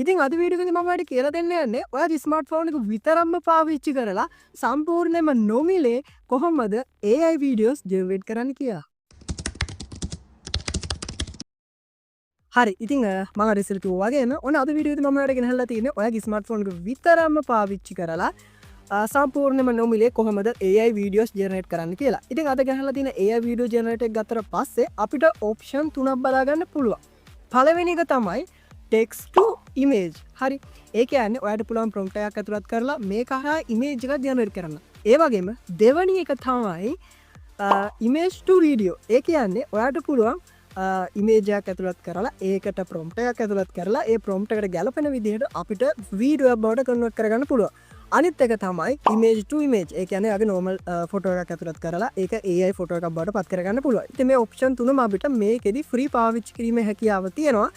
ඉතින් අද වීඩියෝ එකේදී මම ඔයාලට කියලා දෙන්න යන්නේ ඔයාගේ ස්මාර්ට්ෆෝන් එක විතරක්ම පාවිච්චි කරලා සම්පූර්ණයෙන්ම නොමිලේ කොහොමද AI වීඩියෝස් ජෙනරේට් කරන්න කියලා. හරි ඉතින් මම අර ඉස්සෙල්ලා කිව්වා වගේම ඔන්න අද වීඩියෝ එකේදී මම ඔයාලට ගෙනහැල්ලා තියෙන්නේ ඔයාගේ ස්මාර්ට්ෆෝන් එක විතරක්ම පාවිච්චි කරලා සම්පූර්ණයෙන්ම නොමිලේ කොහොමද AI වීඩියෝස් ජෙනරේට් කරන්න කියලා. ඉතින් අද ගෙනහැල්ලා තියෙන AI වීඩියෝ ජෙනරේට් එක ගත්තට පස්සේ අපිට ඔප්ෂන් තුනක් බලා ගන්න පුළුවන්. පළවෙනි එක තමයි text to image. හරි. ඒ කියන්නේ ඔයාලට පුළුවන් prompt එකක් ඇතුළත් කරලා මේක හරහා image එකක් ජෙනරේට් කරන්න. ඒ වගේම දෙවෙනි එක තමයි image to video. ඒ කියන්නේ ඔයාලට පුළුවන් image එකක් ඇතුළත් කරලා ඒකට prompt එකක් ඇතුළත් කරලා ඒ prompt එකට ගැලපෙන විදිහට අපිට video එකක් බවට convert කරගන්න පුළුවන්. අනිත් එක තමයි image to image. ඒ කියන්නේ අගේ normal photo එකක් ඇතුළත් කරලා ඒක AI photo එකක් බවට පත් කරගන්න පුළුවන්. ඉතින් මේ option තුනම අපිට මේකෙදි free පාවිච්චි කිරීමේ හැකියාව තියෙනවා.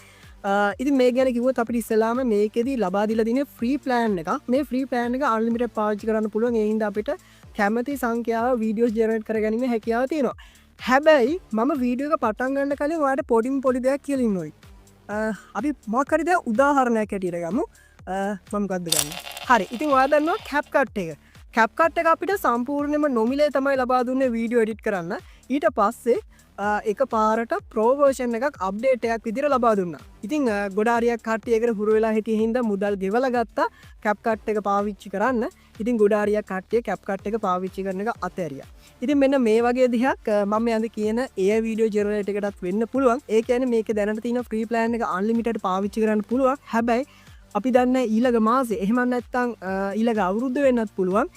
ඉතින් මේ ගැන කිව්වොත් අපිට ඉස්සෙල්ලාම මේකෙදි ලබා දීලා තියෙන free plan එක. මේ free plan එක unlimited පාවිච්චි කරන්න පුළුවන්. ඒ හින්දා අපිට කැමති සංඛ්‍යාව videos generate කරගැනීමේ හැකියාව තියෙනවා. හැබැයි මම වීඩියෝ එක පටන් ගන්න කලින් ඔයාලට පොඩි දෙයක් කියලා ඉන්නෝයි. අපි මොකක් හරි දෙයක් උදාහරණයක් ඇටියට ගමු. මම මොකද්ද ගන්න. හරි. ඉතින් ඔයා දන්නවා CapCut එක. CapCut එක අපිට සම්පූර්ණයෙන්ම නොමිලේ තමයි ලබා දුන්නේ වීඩියෝ එඩිට් කරන්න. ඊට පස්සේ එක පාරට ප්‍රෝ වර්ෂන් එකක් අප්ඩේට් එකක් විදිහට ලබා දුන්නා. ඉතින් ගොඩාරියක් කට්ටිය ඒකට හුරු වෙලා හිටිය හින්දා මුදල් ගෙවලා ගත්තා CapCut එක පාවිච්චි කරන්න. ඉතින් ගොඩාරියක් කට්ටිය CapCut එක පාවිච්චි කරන එක අතහැරියා. ඉතින් මෙන්න මේ වගේ දෙයක් මම යඳ කියන AI වීඩියෝ ජෙනරේට් එකටත් වෙන්න පුළුවන්. ඒ කියන්නේ මේකේ දැනට තියෙන ෆ්‍රී ප්ලෑන් එක අන්ලිමිටඩ් පාවිච්චි කරන්න පුළුවන්. හැබැයි අපි දන්නේ ඊළඟ මාසේ එහෙම නැත්නම් ඊළඟ අවුරුද්ද වෙන්නත් පුළුවන්.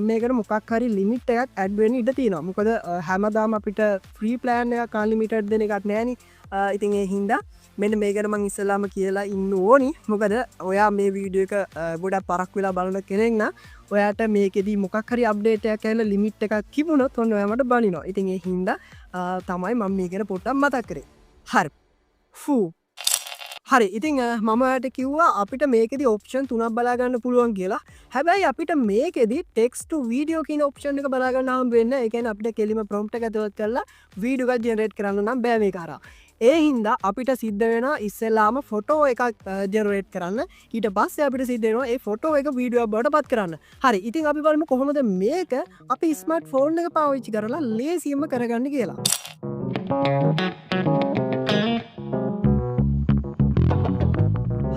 මේකට මොකක් හරි ලිමිට් එකක් ඇඩ් වෙන්න ඉඩ තියෙනවා. මොකද හැමදාම අපිට ෆ්‍රී ප්ලෑන් එකක් අන්ලිමිටඩ් දෙන එකක් නැහැනේ. ඉතින් ඒ හින්දා මෙන්න මේකට මම ඉස්සෙල්ලාම කියලා ඉන්න ඕනි. මොකද ඔයා මේ වීඩියෝ එක ගොඩක් පරක් වෙලා බලන කෙනෙක් නම් ඔයාට මේකෙදි මොකක් හරි අප්ඩේට් එකක් ඇවිල්ලා ලිමිට් එකක් තිබුණොත් ඔන්න ඔයා මට බනිනවා. ඉතින් ඒ හින්දා තමයි මම මේක ගැන පොඩ්ඩක් මතක් කරේ. හරි. හරි ඉතින් මම ඔයාලට කිව්වා අපිට මේකෙදි ඔප්ෂන් තුනක් බලා ගන්න පුළුවන් කියලා. හැබැයි අපිට මේකෙදි text to video කියන ඔප්ෂන් එක බලා ගන්න හම්බ වෙන්නේ. ඒ කියන්නේ අපිට කෙලිම prompt එක ඇතුළත් කරලා වීඩියෝ එකක් ජෙනරේට් කරන්න නම් බෑ මේක හරහා. ඒ හින්දා අපිට සිද්ධ වෙනවා ඉස්සෙල්ලාම ෆොටෝ එකක් ජෙනරේට් කරන්න. ඊට පස්සේ අපිට සිද්ධ වෙනවා ඒ ෆොටෝ එක වීඩියෝ එකක් බවට පත් කරන්න. හරි ඉතින් අපි බලමු කොහොමද මේක අපි ස්මාර්ට්ෆෝන් එක පාවිච්චි කරලා ලේසියෙන්ම කරගන්න කියලා.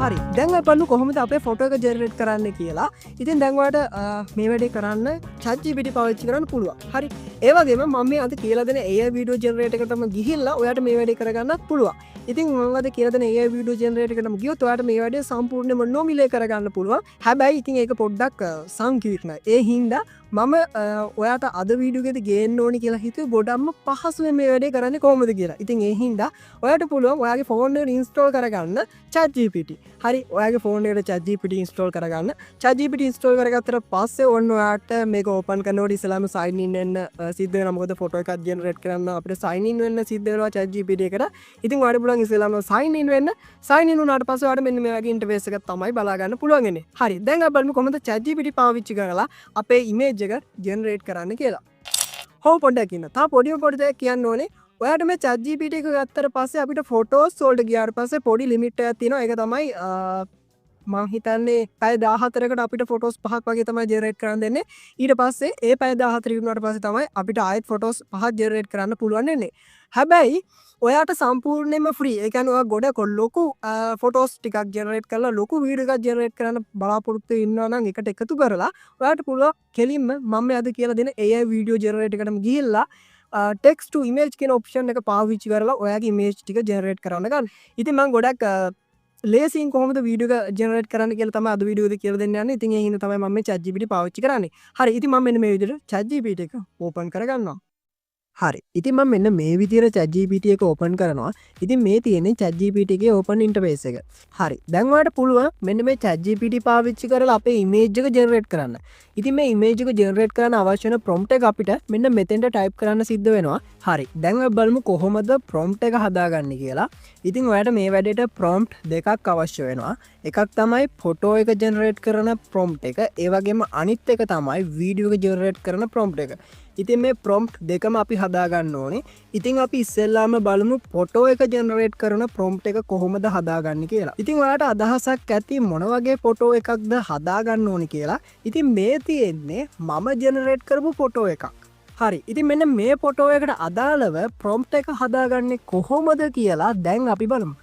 හරි දැන් අපි බලමු කොහොමද අපේ ෆොටෝ එක ජෙනරේට් කරන්න කියලා. ඉතින් දැන් ඔයාලට මේ වැඩේ කරන්න ChatGPT පාවිච්චි කරන්න පුළුවන්. හරි. ඒ වගේම මම මේ අද කියලා දෙන AI වීඩියෝ ජෙනරේට් එකටම ගිහිල්ලා ඔයාලට මේ වැඩේ කරගන්නත් පුළුවන්. ඉතින් මම අද කියලා දෙන AI වීඩියෝ ජෙනරේට් එකටම ගියොත් ඔයාලට මේ වැඩේ සම්පූර්ණයෙන්ම නොමිලේ කරගන්න පුළුවන්. හැබැයි ඉතින් ඒක පොඩ්ඩක් සංකීර්ණයි. ඒ හින්දා මම ඔයාට අද වීඩියෝ එකේදී ගේන්න ඕනි කියලා හිතුවේ ගොඩක්ම පහසුවෙන් මේ වැඩේ කරන්නේ කොහොමද කියලා. ඉතින් ඒ හින්දා ඔයාට පුළුවන් ඔයාගේ ෆෝන් එකට ඉන්ස්ටෝල් කරගන්න ChatGPT. හරි ඔයාගේ ෆෝන් එකට ChatGPT ඉන්ස්ටෝල් කරගන්න. ChatGPT ඉන්ස්ටෝල් කරගත්තට පස්සේ ඔන්න ඔයාට මේක ඕපන් කරනකොට ඉස්සෙල්ලාම sign in වෙන්න සිද්ධ වෙනවා. මොකද ෆොටෝ එකක් ජෙනරේට් කරන්න අපිට sign in වෙන්න සිද්ධ වෙනවා ChatGPT එකට. ඉතින් ඔයාට පුළුවන් ඉස්සෙල්ලාම sign in වෙන්න. sign in වුණාට පස්සේ ඔයාට මෙන්න මේ වගේ ඉන්ටර්ෆේස් එකක් තමයි බලා ගන්න පුළුවන් වෙන්නේ. හරි දැන් අපි බලමු කොහොමද ChatGPT පාවිච්චි කරලා අපේ image එක ජෙනරේට් කරන්න කියලා. හොම පොඩ්ඩක් ඉන්න. තා පොඩි දෙයක් කියන්න ඕනේ. ඔයාට මේ ChatGPT එක ගත්තට පස්සේ අපිට ෆොටෝස් වලට ගියාට පස්සේ පොඩි ලිමිට් එකක් තියෙනවා. ඒක තමයි මම හිතන්නේ පැය 14කට අපිට ෆොටෝස් 5ක් වගේ තමයි ජෙනරේට් කරන්න දෙන්නේ. ඊට පස්සේ ඒ පැය 14 ඉවරනට පස්සේ තමයි අපිට ආයෙත් ෆොටෝස් 5ක් ජෙනරේට් කරන්න පුළුවන් වෙන්නේ. හැබැයි ඔයාට සම්පූර්ණයෙන්ම ෆ්‍රී. ඒ කියන්නේ ඔයා ගොඩක් ලොකු ෆොටෝස් ටිකක් ජෙනරේට් කරලා ලොකු වීඩියෝ එකක් ජෙනරේට් කරන්න බලාපොරොත්තු වෙනවා නම් එකට එකතු කරලා ඔයාට පුළුවන් කෙලින්ම මම අද කියලා දෙන AI වීඩියෝ ජෙනරේට් එකටම ගිහිල්ලා text to image කියන ඔප්ෂන් එක පාවිච්චි කරලා ඔයාගේ image ටික ජෙනරේට් කරන්න ගන්න. ඉතින් මම ගොඩක් ලේසියෙන් කොහොමද වීඩියෝ එක ජෙනරේට් කරන්න කියලා තමයි අද වීඩියෝ එකේ කියලා දෙන්න යන්නේ. ඉතින් ඒ හින්දා තමයි මම මේ ChatGPT පාවිච්චි කරන්නේ. හරි ඉතින් මම මෙන්න මේ විදිහට ChatGPT එක ඕපන් කරගන්නවා. හරි ඉතින් මම මෙන්න මේ විදිහට ChatGPT එක ඕපන් කරනවා. ඉතින් මේ තියෙන්නේ ChatGPT එකේ ඕපන් ඉන්ටර්ෆේස් එක. හරි දැන් ඔයාලට පුළුවන් මෙන්න මේ ChatGPT පාවිච්චි කරලා අපේ image එක ජෙනරේට් කරන්න. ඉතින් මේ image එක ජෙනරේට් කරන්න අවශ්‍ය වෙන prompt එක අපිට මෙන්න මෙතෙන්ට type කරන්න සිද්ධ වෙනවා. හරි දැන් අපි බලමු කොහොමද prompt එක හදාගන්නේ කියලා. ඉතින් ඔයාලට මේ වැඩේට prompt දෙකක් අවශ්‍ය වෙනවා. එකක් තමයි ෆොටෝ එක ජෙනරේට් කරන prompt එක. ඒ වගේම අනිත් එක තමයි වීඩියෝ එක ජෙනරේට් කරන prompt එක. ඉතින් මේ ප්‍රොම්ප්ට් දෙකම අපි හදාගන්න ඕනේ. ඉතින් අපි ඉස්සෙල්ලාම බලමු ෆොටෝ එක ජෙනරේට් කරන ප්‍රොම්ප්ට් එක කොහොමද හදාගන්නේ කියලා. ඉතින් ඔයාලට අදහසක් ඇති මොන වගේ ෆොටෝ එකක්ද හදාගන්න ඕනේ කියලා. ඉතින් මේ තියෙන්නේ මම ජෙනරේට් කරපු ෆොටෝ එකක්. හරි. ඉතින් මෙන්න මේ ෆොටෝ එකට අදාළව ප්‍රොම්ප්ට් එක හදාගන්නේ කොහොමද කියලා දැන් අපි බලමු.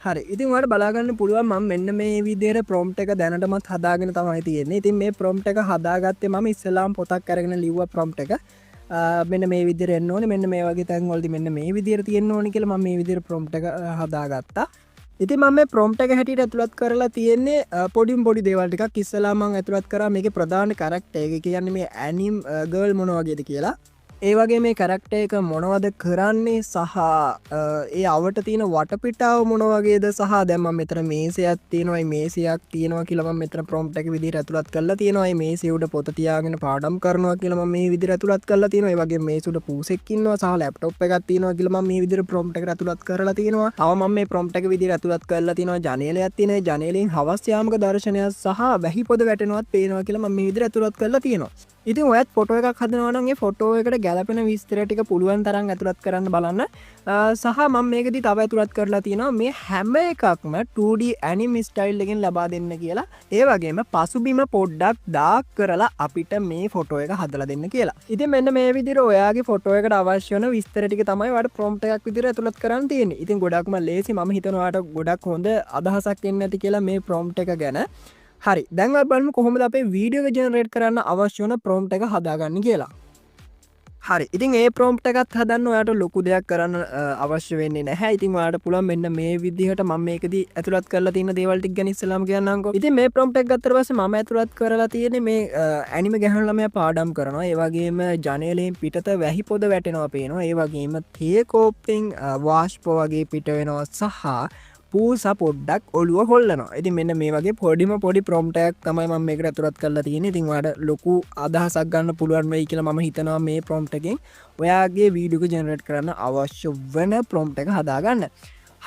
හරි. ඉතින් ඔයාලට බලාගන්න පුළුවන් මම මෙන්න මේ විදිහට ප්‍රොම්ප්ට් එක දැනටමත් හදාගෙන තමයි තියෙන්නේ. ඉතින් මේ ප්‍රොම්ප්ට් එක හදාගත්තේ මම ඉස්සෙල්ලාම පොතක් අරගෙන ලිව්වා ප්‍රොම්ප්ට් එක. මෙන්න මේ විදිහට එන්න ඕනේ. මෙන්න මේ වගේ තැන් වලදී මෙන්න මේ විදිහට තියෙන්න ඕනේ කියලා මම මේ විදිහට ප්‍රොම්ප්ට් එක හදාගත්තා. ඉතින් මම මේ ප්‍රොම්ප්ට් එක හැටියට ඇතුළත් කරලා තියෙන්නේ පොඩි දේවල් ටිකක්. ඉස්සෙල්ලා මම ඇතුළත් කරා මේකේ ප්‍රධාන කැරක්ටර් එක කියන්නේ මේ ඇනිම් ගර්ල් මොන වගේද කියලා. ඒ වගේ මේ කැරක්ටර් එක මොනවද කරන්නේ සහ ඒ අවට තියෙන වටපිටාව මොන වගේද සහ දැන් මම මෙතන මේසයක් තියෙනවා මේසයක් තියෙනවා කියලා මම මෙතන ප්‍රොම්ප්ට් එක විදිහට ඇතුළත් කරලා තියෙනවා. මේ මේසෙ උඩ පොත තියාගෙන පාඩම් කරනවා කියලා මම මේ විදිහට ඇතුළත් කරලා තියෙනවා. ඒ වගේ මේසෙ උඩ පූසෙක් ඉන්නවා සහ ලැප්ටොප් එකක් තියෙනවා කියලා මම මේ විදිහට ප්‍රොම්ප්ට් එකට ඇතුළත් කරලා තියෙනවා. තව මම මේ ප්‍රොම්ප්ට් එක විදිහට ඇතුළත් කරලා තියෙනවා ජනේලයක් තියෙනවා. ජනේලෙන් හවස් යාමක දර්ශනයක් සහ වැහි පොද වැටෙනවත් පේනවා කියලා මම මේ විදිහට ඇතුළත් කරලා තියෙනවා. ඉතින් ඔයත් ෆොටෝ එකක් හදනවා නම් ඒ ෆොටෝ එකට ගැලපෙන විස්තර ටික පුළුවන් තරම් ඇතුළත් කරන්න බලන්න. සහ මම මේකදී තව ඇතුළත් කරලා තියෙනවා මේ හැම එකක්ම 2D anime style එකෙන් ලබා දෙන්න කියලා. ඒ වගේම පසුබිම පොඩ්ඩක් ඩාර්ක් කරලා අපිට මේ ෆොටෝ එක හදලා දෙන්න කියලා. ඉතින් මෙන්න මේ විදිහට ඔයාගේ ෆොටෝ එකට අවශ්‍ය වෙන විස්තර ටික තමයි ඔයාලට ප්‍රොම්ප්ට් එකක් විදිහට ඇතුළත් කරන්න තියෙන්නේ. ඉතින් ගොඩක්ම ලේසි. මම හිතනවා ඔයාලට ගොඩක් හොඳ අදහසක් එන්න ඇති කියලා මේ ප්‍රොම්ප්ට් එක ගැන. හරි. දැන් අපි බලමු කොහොමද අපේ වීඩියෝ එක ජෙනරේට් කරන්න අවශ්‍ය වෙන ප්‍රොම්ප්ට් එක හදාගන්නේ කියලා. හරි. ඉතින් මේ ප්‍රොම්ප්ට් එකත් හදන්න ඔයාලට ලොකු දෙයක් කරන්න අවශ්‍ය වෙන්නේ නැහැ. ඉතින් ඔයාලට පුළුවන් මෙන්න මේ විදිහට මම මේකදී ඇතුළත් කරලා තියෙන දේවල් ටික ගැන ඉස්සෙල්ලාම කියන්නම්කෝ. ඉතින් මේ ප්‍රොම්ප්ට් එක ගත්තට පස්සේ මම ඇතුළත් කරලා තියෙන්නේ මේ ඇනිමේ ගැහණු ළමයා පාඩම් කරනවා. ඒ වගේම ජනේලෙන් පිටත වැහි පොද වැටෙනවා පේනවා. ඒ වගේම තේ කෝප්පෙන් වාෂ්ප වගේ පිට වෙනවා සහ පූස පොඩ්ඩක් ඔළුව හොල්ලනවා. ඉතින් මෙන්න මේ වගේ පොඩි ප්‍රොම්ප්ට් එකක් තමයි මම මේකට ඇතුළත් කරලා තියෙන්නේ. ඉතින් ඔයාලට ලොකු අදහසක් ගන්න පුළුවන් වෙයි කියලා මම හිතනවා මේ ප්‍රොම්ප්ට් එකෙන් ඔයාගේ වීඩියෝ එක ජෙනරේට් කරන්න අවශ්‍ය වෙන ප්‍රොම්ප්ට් එක හදාගන්න.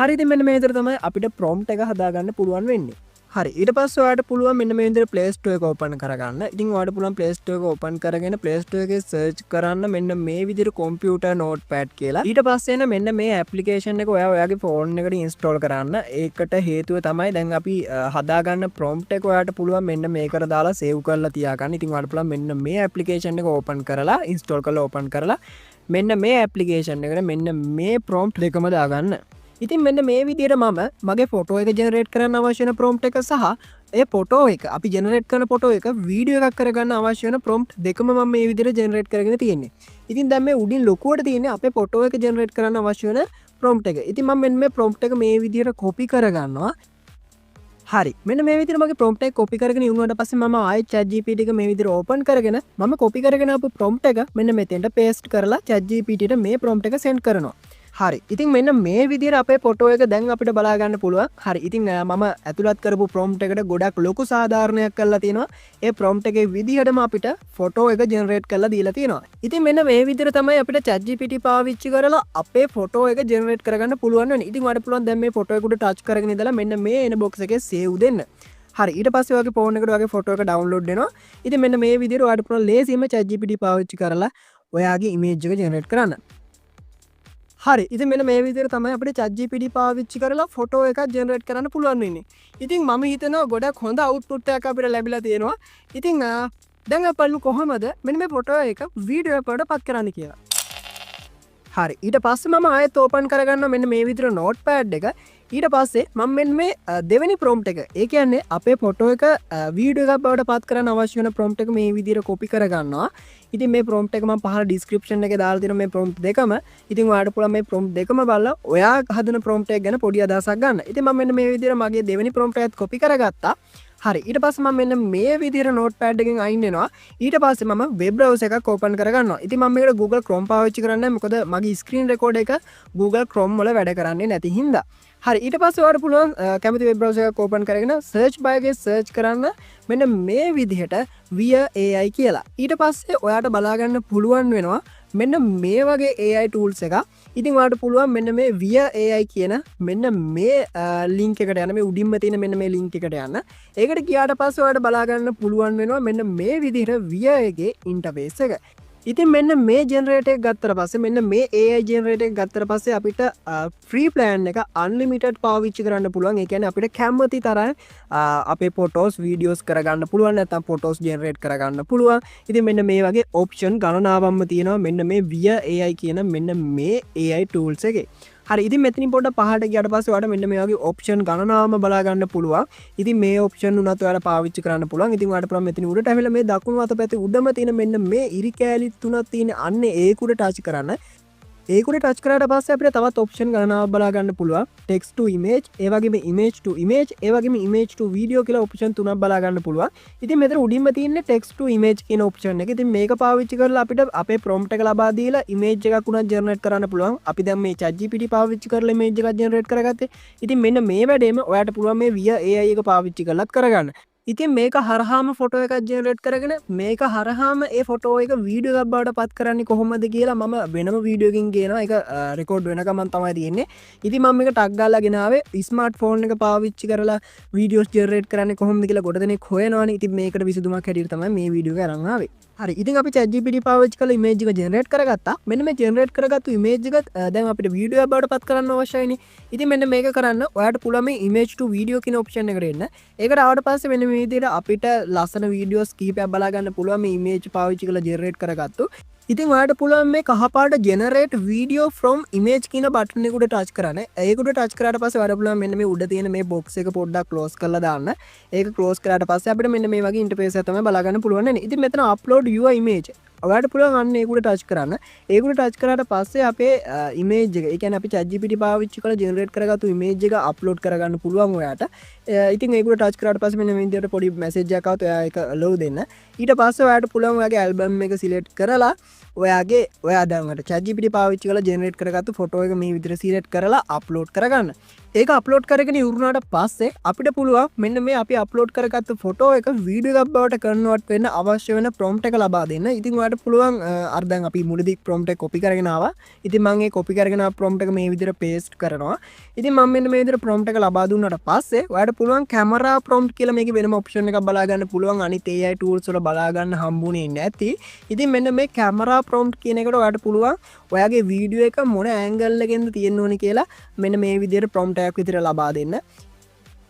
හරි. ඉතින් මෙන්න මේ විදිහට තමයි අපිට ප්‍රොම්ප්ට් එක හදාගන්න පුළුවන් වෙන්නේ. හරි. ඊට පස්සේ ඔයාලට පුළුවන් මෙන්න මේ විදිහට Play Store එක ඕපන් කරගන්න. ඉතින් ඔයාලට පුළුවන් Play Store එක ඕපන් කරගෙන Play Store එකේ සර්ච් කරන්න මෙන්න මේ විදිහට computer notepad කියලා. ඊට පස්සේ එන මෙන්න මේ application එක ඔයාගේ phone එකට install කරන්න. ඒකට හේතුව තමයි දැන් අපි හදාගන්න prompt එක ඔයාලට පුළුවන් මෙන්න මේකට දාලා save කරලා තියාගන්න. ඉතින් ඔයාලට පුළුවන් මෙන්න මේ application එක ඕපන් කරලා install කරලා ඕපන් කරලා මෙන්න මේ application එකට මෙන්න මේ prompt දෙකම දාගන්න. ඉතින් මෙන්න මේ විදිහට මම මගේ ෆොටෝ එක ජෙනරේට් කරන්න අවශ්‍ය වෙන ප්‍රොම්ප්ට් එක සහ ඒ ෆොටෝ එක අපි ජෙනරේට් කරන ෆොටෝ එක වීඩියෝ එකක් කරගන්න අවශ්‍ය වෙන ප්‍රොම්ප්ට් දෙකම මම මේ විදිහට ජෙනරේට් කරගෙන තියෙන්නේ. ඉතින් දැන් මේ උඩින් ලොකුවට තියෙන්නේ අපේ ෆොටෝ එක ජෙනරේට් කරන්න අවශ්‍ය වෙන ප්‍රොම්ප්ට් එක. ඉතින් මම මෙන්න මේ ප්‍රොම්ප්ට් එක මේ විදිහට කොපි කරගන්නවා. හරි. මෙන්න මේ විදිහට මගේ ප්‍රොම්ප්ට් එක කොපි කරගෙන ඉවුණාට පස්සේ මම ආයෙත් ChatGPT එක මේ විදිහට ඕපන් කරගෙන මම කොපි කරගෙන ආපු ප්‍රොම්ප්ට් එක මෙන්න මෙතෙන්ට පේස්ට් කරලා ChatGPT ට මේ ප්‍රොම්ප්ට් එක සෙන්ඩ් කරනවා. හරි. ඉතින් මෙන්න මේ විදිහට අපේ ෆොටෝ එක දැන් අපිට බලා ගන්න පුළුවන්. හරි. ඉතින් මම ඇතුළත් කරපු ප්‍රොම්ප්ට් එකට ගොඩක් ලොකු සාධාරණයක් කරලා තියෙනවා. ඒ ප්‍රොම්ප්ට් එකේ විදිහටම අපිට ෆොටෝ එක ජෙනරේට් කරලා දීලා තියෙනවා. ඉතින් මෙන්න මේ විදිහට තමයි අපිට ChatGPT පාවිච්චි කරලා අපේ ෆොටෝ එක ජෙනරේට් කරගන්න පුළුවන් වෙන්නේ. ඉතින් ඔයාලට පුළුවන් දැන් මේ ෆොටෝ එක උඩ ටච් කරගෙන ඉඳලා මෙන්න මේ එන බොක්ස් එකේ සේව් දෙන්න. හරි. ඊට පස්සේ ඔයාගේ ෆෝන් එකට ඔයාගේ ෆොටෝ එක ඩවුන්ලෝඩ් වෙනවා. ඉතින් මෙන්න මේ විදිහට ඔයාලට පුළුවන් ලේසියෙන්ම ChatGPT පාවිච්චි කරලා ඔයාගේ ඉමේජ් එක ජෙනරේට් කරන්න. හරි. ඉතින් මෙන්න මේ විදිහට තමයි අපිට ChatGPT පාවිච්චි කරලා ෆොටෝ එකක් ජෙනරේට් කරන්න පුළුවන් වෙන්නේ. ඉතින් මම හිතනවා ගොඩක් හොඳ අවුට්පුට් එකක් අපිට ලැබිලා තියෙනවා. ඉතින් දැන් අපි බලමු කොහොමද මෙන්න මේ ෆොටෝ එක වීඩියෝ එකකට පත් කරන්න කියලා. හරි. ඊට පස්සේ මම ආයෙත් ඕපන් කරගන්නවා මෙන්න මේ විදිහට notepad එක. ඊට පස්සේ මම මෙන්න මේ දෙවෙනි ප්‍රොම්ප්ට් එක. ඒ කියන්නේ අපේ ෆොටෝ එක වීඩියෝ එකක් බවට පත් කරන්න අවශ්‍ය වෙන ප්‍රොම්ප්ට් එක මේ විදිහට කොපි කරගන්නවා. ඉතින් මේ ප්‍රොම්ප්ට් එක මම පහළ ඩිස්ක්‍රිප්ෂන් එකේ දාලා තියෙනවා මේ ප්‍රොම්ප්ට් දෙකම. ඉතින් ඔයාලට පුළුවන් මේ ප්‍රොම්ප්ට් දෙකම බලලා ඔයා හදන ප්‍රොම්ප්ට් එක ගැන පොඩි අදහසක් ගන්න. ඉතින් මම මෙන්න මේ විදිහට මගේ දෙවෙනි ප්‍රොම්ප්ට් එකත් කොපි කරගත්තා. හරි. ඊට පස්සේ මම මෙන්න මේ විදිහට notepad එකෙන් අයින් වෙනවා. ඊට පස්සේ මම web browser එකක් open කරගන්නවා. ඉතින් මම මේකට Google Chrome පාවිච්චි කරන්නේ නැහැ. මොකද මගේ screen record එක Google Chrome වල වැඩ කරන්නේ නැති හින්දා. හරි. ඊට පස්සේ ඔයාලට පුළුවන් කැමති web browser එකක් open කරගෙන search bar එකේ search කරන්න මෙන්න මේ විදිහට via AI කියලා. ඊට පස්සේ ඔයාලට බලා ගන්න පුළුවන් වෙනවා මෙන්න මේ වගේ AI tools එකක්. ඉතින් ඔයාලට පුළුවන් මෙන්න මේ via AI කියන මෙන්න මේ link එකට යන්න, මේ උඩින්ම තියෙන මෙන්න මේ link එකට යන්න. ඒකට ගියාට පස්සේ ඔයාලට බලා ගන්න පුළුවන් වෙනවා මෙන්න මේ විදිහට via එකේ interface එක. ඉතින් මෙන්න මේ ජෙනරේටර් එක ගත්තට පස්සේ මෙන්න මේ AI ජෙනරේටර් එක ගත්තට පස්සේ අපිට ෆ්‍රී ප්ලෑන් එක අන්ලිමිටඩ් පාවිච්චි කරන්න පුළුවන්. ඒ කියන්නේ අපිට කැමති තරම් අපේ ෆොටෝස් වීඩියෝස් කරගන්න පුළුවන්, නැත්නම් ෆොටෝස් ජෙනරේට් කරගන්න පුළුවන්. ඉතින් මෙන්න මේ වගේ ඔප්ෂන් ගණනාවක්ම තියෙනවා මෙන්න මේ Via AI කියන මෙන්න මේ AI tools එකේ. හරි ඉතින් මෙතනින් පොඩ්ඩක් පහළට ගියාට පස්සේ ඔයාලට මෙන්න මේ වගේ ඔප්ෂන් ගණනාවම බලා ගන්න පුළුවන්. ඉතින් මේ ඔප්ෂන් උනත් ඔයාලා පාවිච්චි කරන්න පුළුවන්. ඉතින් ඔයාලට පුළුවන් මෙතන උඩට ඇවිල්ලා මේ දකුණු අත පැත්තේ උඩම තියෙන මෙන්න මේ ඉරි කෑලි තුනක් තියෙන අන්න ඒක උඩ ටච් කරන්න. ඒක උඩ ටච් කරාට පස්සේ අපිට තවත් ඔප්ෂන් ගණනාවක් බලා ගන්න පුළුවන්. text to image, ඒ වගේම image to image, ඒ වගේම image to video කියලා ඔප්ෂන් තුනක් බලා ගන්න පුළුවන්. ඉතින් මෙතන උඩින්ම තියෙන්නේ text to image කියන ඔප්ෂන් එක. ඉතින් මේක පාවිච්චි කරලා අපිට අපේ prompt එක ලබා දීලා image එකක් උනත් generate කරන්න පුළුවන්. අපි දැන් මේ ChatGPT පාවිච්චි කරලා image එකක් generate කරගත්තේ. ඉතින් මෙන්න මේ වැඩේම ඔයාලට පුළුවන් මේ Via AI එක පාවිච්චි කරලත් කරගන්න. ඉතින් මේක හරහාම ෆොටෝ එකක් ජෙනරේට් කරගෙන මේක හරහාම ඒ ෆොටෝ එක වීඩියෝ එකක් බවට පත් කරන්නේ කොහොමද කියලා මම වෙනම වීඩියෝ එකකින් කියනවා. ඒක රෙකෝඩ් වෙන ගමන් තමයි තියෙන්නේ. ඉතින් මම මේක ටග් ගාලා ගෙනාවේ ස්මාර්ට් ෆෝන් එක පාවිච්චි කරලා වීඩියෝස් ජෙනරේට් කරන්නේ කොහොමද කියලා ගොඩ දෙනෙක් හොයනවානේ. ඉතින් මේකට විසඳුමක් හැටියට තමයි මේ වීඩියෝ එක අරන් ආවේ. හරි ඉතින් අපි ChatGPT පාවිච්චි කරලා image එක ජෙනරේට් කරගත්තා. මෙන්න මේ ජෙනරේට් කරගත්තු image එක දැන් අපිට වීඩියෝ එකක් බවට පත් කරන්න අවශ්‍යයිනේ. ඉතින් මෙන්න මේක කරන්න ඔයාලට පුළුවන් මේ image to video කියන ඔප්ෂන් එකට එන්න. ඒකට ආවට පස්සේ මෙන්න මේ විදිහට අපිට ලස්සන වීඩියෝස් කීපයක් බලා ගන්න පුළුවන් මේ image පාවිච්චි කරලා ජෙනරේට් කරගත්තු. ඉතින් ඔයාලට පුළුවන් මේ කහපාට generate video from image කියන බටන් එකට ටච් කරන්න. ඒකට ටච් කරාට පස්සේ ඔයාලට පුළුවන් මෙන්න මේ උඩ තියෙන මේ box එක පොඩ්ඩක් close කරලා දාන්න. ඒක close කරාට පස්සේ අපිට මෙන්න මේ වගේ interface එකක් තමයි බලා ගන්න පුළුවන් නේ. ඉතින් මෙතන upload your image ඔයාලට පුළුවන් අන්න ඒකට ටච් කරන්න. ඒකට ටච් කරාට පස්සේ අපේ image එක, ඒ කියන්නේ අපි ChatGPT පාවිච්චි කරලා generate කරගත්තු image එක upload කරගන්න පුළුවන් ඔයාට. ඉතින් ඒකට ටච් කරාට පස්සේ මෙන්න මේ විදිහට පොඩි message එකක් ආවොත් ඔයා ඒක allow දෙන්න. ඊට පස්සේ ඔයාට පුළුවන් ඔයාගේ album එක select කරලා ඔයා දැන් ChatGPT පාවිච්චි කරලා generate කරගත්තු ෆොටෝ එක මේ විදිහට select කරලා upload කරගන්න. ඒක අප්ලෝඩ් කරගෙන ඉවරුනාට පස්සේ අපිට පුළුවන් මෙන්න මේ අපි අප්ලෝඩ් කරගත්තු ෆොටෝ එක වීඩියෝ එකක් බවට කන්වර්ට් වෙන්න අවශ්‍ය වෙන ප්‍රොම්ප්ට් එක ලබා දෙන්න. ඉතින් ඔයාලට පුළුවන් අර දැන් අපි මුලදී ප්‍රොම්ප්ට් එක කොපි කරගෙන ආවා. ඉතින් මම ඒ කොපි කරගෙන ආව ප්‍රොම්ප්ට් එක මේ විදිහට පේස්ට් කරනවා. ඉතින් මම මෙන්න මේ විදිහට ප්‍රොම්ප්ට් එක ලබා දුන්නාට පස්සේ ඔයාලට පුළුවන් කැමරා ප්‍රොම්ප්ට් කියලා මේකේ වෙනම ඔප්ෂන් එකක් බලා ගන්න පුළුවන්. අනිත් AI tools වල බලා ගන්න හම්බුනේ නැති. ඉතින් මෙන්න මේ කැමරා ප්‍රොම්ප්ට් කියන එකට ඔයාලට පුළුවන් ඔයාගේ වීඩියෝ එක මොන ඇන්ගල් එකෙන්ද තියෙන්න ඕනේ කියලා මෙන්න මේ විදිහට ප්‍රොම්ප්ට් එකක් විතර ලබා දෙන්න.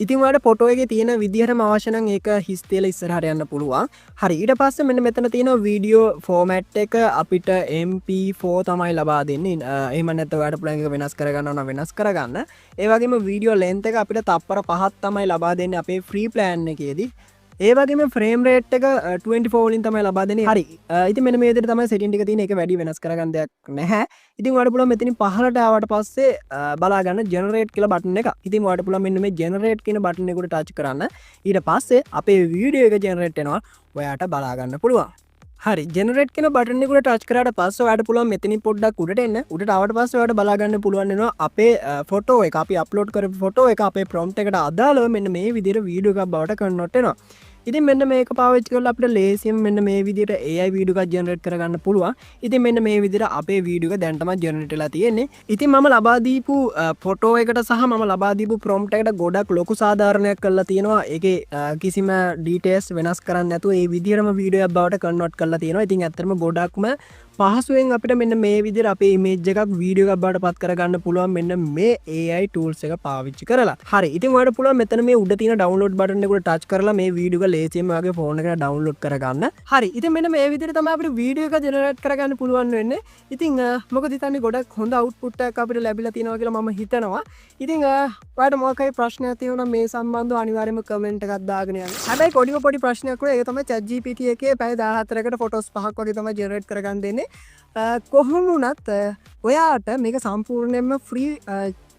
ඉතින් ඔයාලට ෆොටෝ එකේ තියෙන විදිහටම අවශ්‍ය නම් ඒක හිස් තියලා ඉස්සරහට යන්න පුළුවන්. හරි ඊට පස්සේ මෙන්න මෙතන තියෙන වීඩියෝ ෆෝමැට් එක අපිට MP4 තමයි ලබා දෙන්නේ. එහෙම නැත්නම් ඔයාලට පුළුවන් එක වෙනස් කරගන්නවා නම් වෙනස් කරගන්න. ඒ වගේම වීඩියෝ ලෙන්ත් එක අපිට තප්පර 5ක් තමයි ලබා දෙන්නේ අපේ ෆ්‍රී ප්ලෑන් එකේදී. ඒ වගේම ෆ්‍රේම් රේට් එක 24 වලින් තමයි ලබා දෙන්නේ. හරි. ඉතින් මෙන්න මේ විදිහට තමයි සෙටින් එක තියෙන. ඒක වැඩි වෙනස් කරගන්න දෙයක් නැහැ. ඉතින් ඔයාලට පුළුවන් මෙතනින් පහළට ආවට පස්සේ බලා ගන්න ජෙනරේට් කියලා බටන් එක. ඉතින් ඔයාලට පුළුවන් මෙන්න මේ ජෙනරේට් කියන බටන් එකට ටච් කරන්න. ඊට පස්සේ අපේ වීඩියෝ එක ජෙනරේට් වෙනවා. ඔයාට බලා ගන්න පුළුවන්. හරි ජෙනරේට් කියන බටන් එකට ටච් කරාට පස්සේ ඔයාලට පුළුවන් මෙතනින් පොඩ්ඩක් උඩට එන්න. උඩට ආවට පස්සේ ඔයාලට බලා ගන්න පුළුවන් වෙනවා අපේ ෆොටෝ එක අපි අප්ලෝඩ් කරපු ෆොටෝ එක අපේ ප්‍රොම්ප්ට් එකට අදාළව මෙන්න මේ විදිහට වීඩියෝ එකක් බවට කන්වර්ට් වෙනවා. ඉතින් මෙන්න මේක පාවිච්චි කරලා අපිට ලේසියෙන් මෙන්න මේ විදිහට AI වීඩියෝ එකක් ජෙනරේට් කරගන්න පුළුවන්. ඉතින් මෙන්න මේ විදිහට අපේ වීඩියෝ එක දැන් තමයි ජෙනරේට් වෙලා තියෙන්නේ. ඉතින් මම ලබා දීපු ෆොටෝ එකට සහ මම ලබා දීපු ප්‍රොම්ප්ට් එකට ගොඩක් ලොකු සාධාරණයක් කරලා තියෙනවා. ඒකේ කිසිම ඩීටේල්ස් වෙනස් කරන්නේ නැතුව මේ විදිහටම වීඩියෝ එකක් බවට කන්වර්ට් කරලා තියෙනවා. ඉතින් ඇත්තටම ගොඩක්ම පහසුවෙන් අපිට මෙන්න මේ විදිහට අපේ ඉමේජ් එකක් වීඩියෝ එකක් බවට පත් කරගන්න පුළුවන් මෙන්න මේ AI tools එක පාවිච්චි කරලා. හරි. ඉතින් ඔයාලට පුළුවන් මෙතන මේ උඩ තියෙන download button එකට touch කරලා මේ වීඩියෝ එක ලේසියෙන්ම ඔයාගේ ෆෝන් එකට download කරගන්න. හරි. ඉතින් මෙන්න මේ විදිහට තමයි අපිට වීඩියෝ එක generate කරගන්න පුළුවන් වෙන්නේ. ඉතින් මොකද හිතන්නේ ගොඩක් හොඳ output එකක් අපිට ලැබිලා තියෙනවා කියලා මම හිතනවා. ඉතින් ඔයාලට මොකක් හරි ප්‍රශ්නයක් තියෙනවා මේ සම්බන්ධව අනිවාර්යයෙන්ම comment එකක් දාගෙන යන්න. හැබැයි පොඩි ප්‍රශ්නයක් වුණා. ඒක තමයි ChatGPT එකේ පැය 14කට photos 5ක් වගේ තමයි generate කරගන්න දෙන්නේ. කොහොම වුණත් ඔයාට මේක සම්පූර්ණයෙන්ම ෆ්‍රී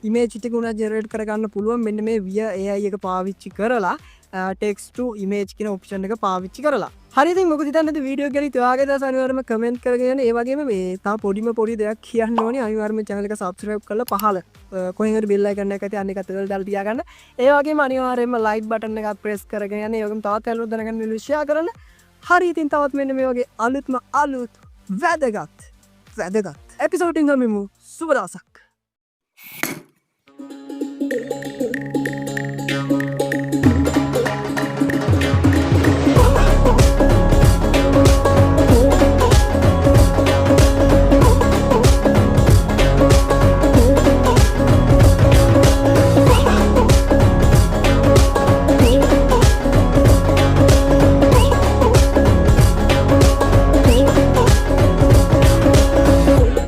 ඉමේජ් එකක් උනා ජෙනරේට් කරගන්න පුළුවන් මෙන්න මේ Via AI එක පාවිච්චි කරලා text to image කියන ඔප්ෂන් එක පාවිච්චි කරලා. හරි ඉතින් මොකද හිතන්නේද වීඩියෝ එක ගැන ඔයාගේ දවස් අනිවාර්යයෙන්ම කමෙන්ට් කරගෙන යන්න. ඒ වගේම මේ තව පොඩි දෙයක් කියන්න ඕනේ. අනිවාර්යයෙන්ම channel එක subscribe කරලා පහළ කොහෙන් හරි bell icon එකක් ඇති අන්න එකත් දාලා තියාගන්න. ඒ වගේම අනිවාර්යයෙන්ම like button එකත් press කරගෙන යන්න. ඒ වගේම තවත් channel දැනගන්න video share කරන්න. හරි ඉතින් තවත් මෙන්න මේ වගේ අලුත් වැදගත් එපිසෝඩ් එකකින් හමුවෙමු. සුබ දවසක්.